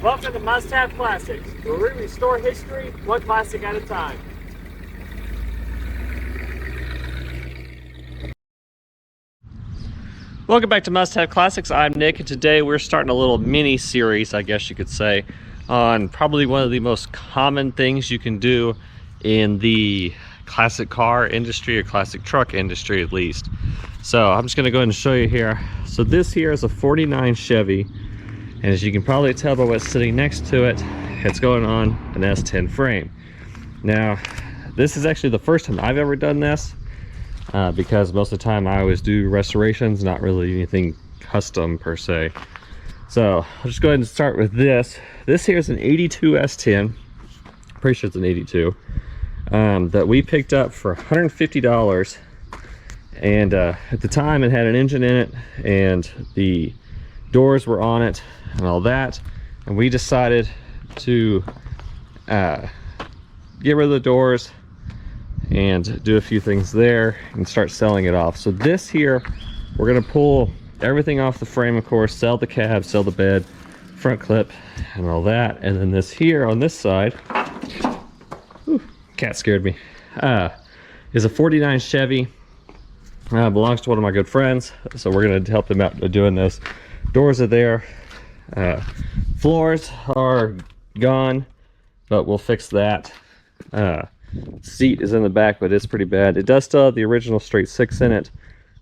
Welcome to Must Have Classics, where we restore history one classic at a time. Welcome back to Must Have Classics. I'm Nick, and today we're starting a little mini series, I guess you could say, on probably one of the most common things you can do in the classic car industry or classic truck industry at least. So I'm just going to go ahead and show you here. So this here is a 49 Chevy, and as you can probably tell by what's sitting next to it, it's going on an S10 frame. Now this is actually the first time I've ever done this, because most of the time I always do restorations, not really anything custom per se. So I'll just go ahead and start with this. This here is an 82 S10, pretty sure it's an 82, that we picked up for $150. And at the time it had an engine in it, and the doors were on it and all that, and we decided to get rid of the doors and do a few things there and start selling it off. So this here, we're going to pull everything off the frame, of course, sell the cab, sell the bed, front clip, and all that. And then this here on this side, whew, cat scared me, is a 49 Chevy. Belongs to one of my good friends, so we're going to help him out doing this. Doors are there, floors are gone, but we'll fix that. Seat is in the back, but it's pretty bad. It does still have the original straight 6 in it.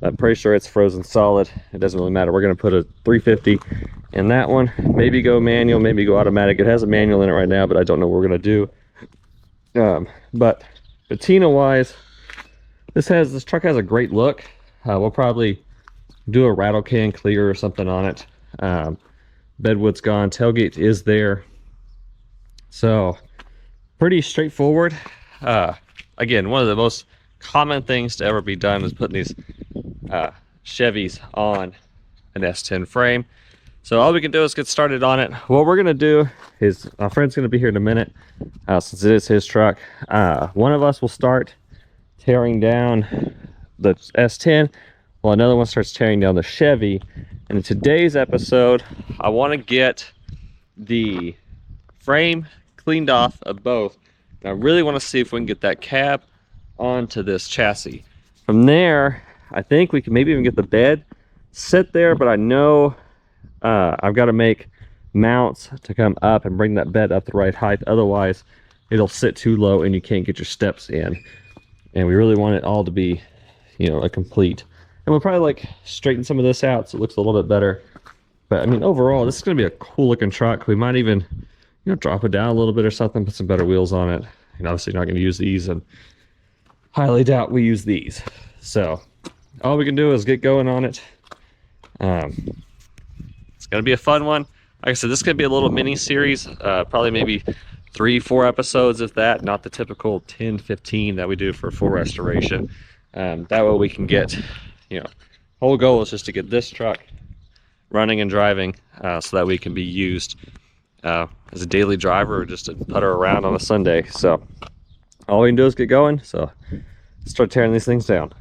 I'm pretty sure it's frozen solid. It doesn't really matter. We're going to put a 350 in that one. Maybe go manual, maybe go automatic. It has a manual in it right now, but I don't know what we're going to do. But patina wise, this truck has a great look. We'll probably do a rattle can clear or something on it. Bedwood's gone, tailgate is there. So pretty straightforward. Again, one of the most common things to ever be done is putting these Chevys on an S10 frame. So all we can do is get started on it. What we're going to do is, my friend's going to be here in a minute, since it is his truck. One of us will start tearing down the S10 while another one starts tearing down the Chevy. And in today's episode, I want to get the frame cleaned off of both. I really want to see if we can get that cab onto this chassis. From there, I think we can maybe even get the bed sit there, but I know I've got to make mounts to come up and bring that bed up the right height. Otherwise, it'll sit too low and you can't get your steps in. And we really want it all to be, you know, a complete. And we'll probably like straighten some of this out so it looks a little bit better. But I mean, overall, this is going to be a cool looking truck. We might even, you know, drop it down a little bit or something, put some better wheels on it. And obviously not going to use these, and highly doubt we use these. So all we can do is get going on it. It's going to be a fun one. Like I said, this is going to be a little mini series, probably maybe 3-4 episodes, if that, not the typical 10-15 that we do for a full restoration. That way we can get, you know, whole goal is just to get this truck running and driving, so that we can be used as a daily driver or just to putter around on a Sunday. So all we can do is get going. So start tearing these things down.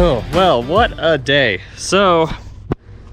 Oh, well, what a day. So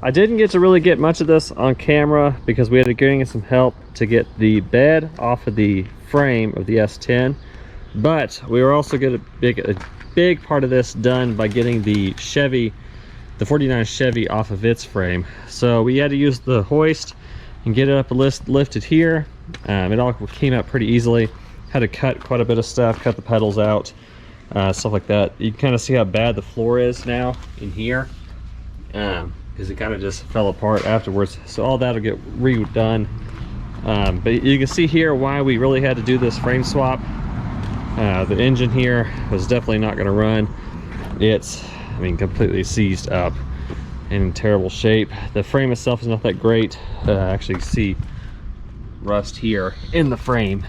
I didn't get to really get much of this on camera because we had to get some help to get the bed off of the frame of the S10, but we were also going to get a big part of this done by getting the 49 Chevy off of its frame. So we had to use the hoist and get it up lifted here. It all came out pretty easily. Had to cut quite a bit of stuff, cut the pedals out, stuff like that. You can kind of see how bad the floor is now in here, because it kind of just fell apart afterwards. So all that'll get redone. But you can see here why we really had to do this frame swap. The engine here was definitely not going to run. It's, I mean, completely seized up and in terrible shape. The frame itself is not that great. Actually see rust here in the frame.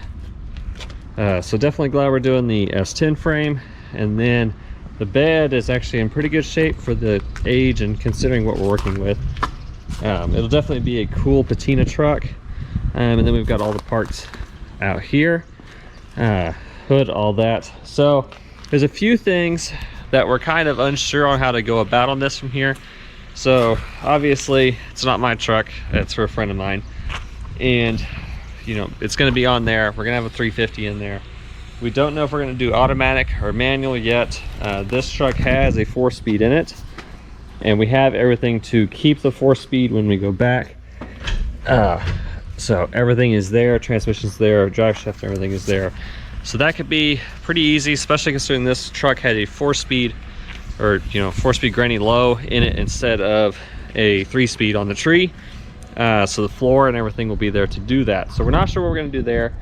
So definitely glad we're doing the S10 frame. And then the bed is actually in pretty good shape for the age and considering what we're working with. It'll definitely be a cool patina truck. And then we've got all the parts out here, hood, all that. So there's a few things that we're kind of unsure on how to go about on this from here. So obviously it's not my truck, it's for a friend of mine, and you know, it's going to be on there. We're going to have a 350 in there. We don't know if we're going to do automatic or manual yet. This truck has a 4-speed in it, and we have everything to keep the 4-speed when we go back. So everything is there, transmission's there, drive shaft, everything is there. So that could be pretty easy, especially considering this truck had a 4-speed, or 4-speed granny low in it instead of a 3-speed on the tree. So the floor and everything will be there to do that. So we're not sure what we're going to do there.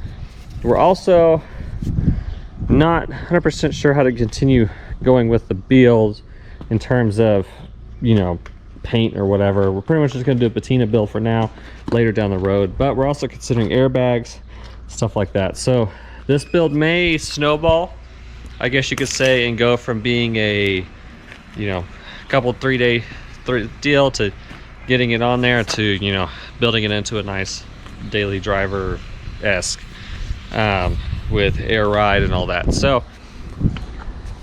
We're also not 100% sure how to continue going with the build in terms of, paint or whatever. We're pretty much just going to do a patina build for now, later down the road. But we're also considering airbags, stuff like that. So this build may snowball, I guess you could say, and go from being a, couple 3-day deal to getting it on there to, building it into a nice daily driver-esque with air ride and all that. So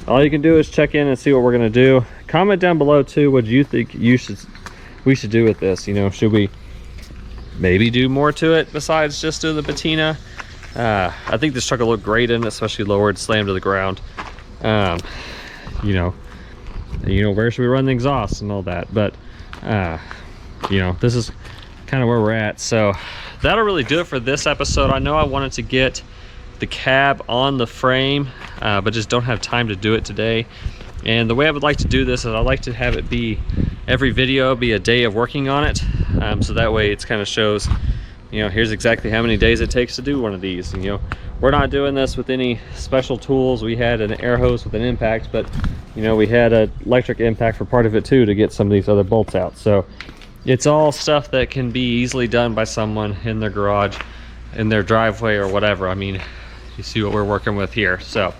all you can do is check in and see what we're going to do. Comment down below too, what you think we should do with this. Should we maybe do more to it besides just do the patina? I think this truck will look great in it, especially lowered, slammed to the ground. Where should we run the exhaust and all that? But this is kind of where we're at. So that'll really do it for this episode. I know I wanted to get the cab on the frame, but just don't have time to do it today. And the way I would like to do this is I'd like to have it be every video be a day of working on it, so that way it kind of shows, here's exactly how many days it takes to do one of these. We're not doing this with any special tools. We had an air hose with an impact, but we had an electric impact for part of it too to get some of these other bolts out. So it's all stuff that can be easily done by someone in their garage, in their driveway, or whatever. I mean, you see what we're working with here. So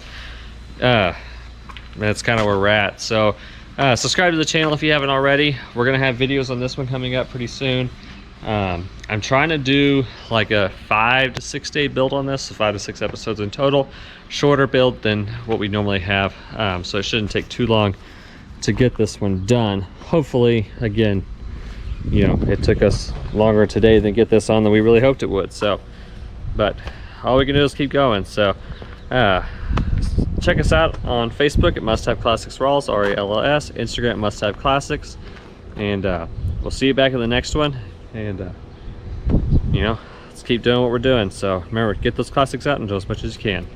that's kind of where we're at. So subscribe to the channel if you haven't already. We're gonna have videos on this one coming up pretty soon. I'm trying to do like a 5 to 6 day build on this, so 5 to 6 episodes in total. Shorter build than what we normally have, so it shouldn't take too long to get this one done. Hopefully, again, it took us longer today than get this on than we really hoped it would. So, but all we can do is keep going. So check us out on Facebook at Must Have Classics Ralls, RALLS, Instagram at Must Have Classics, and we'll see you back in the next one. And let's keep doing what we're doing. So remember, get those classics out and do as much as you can.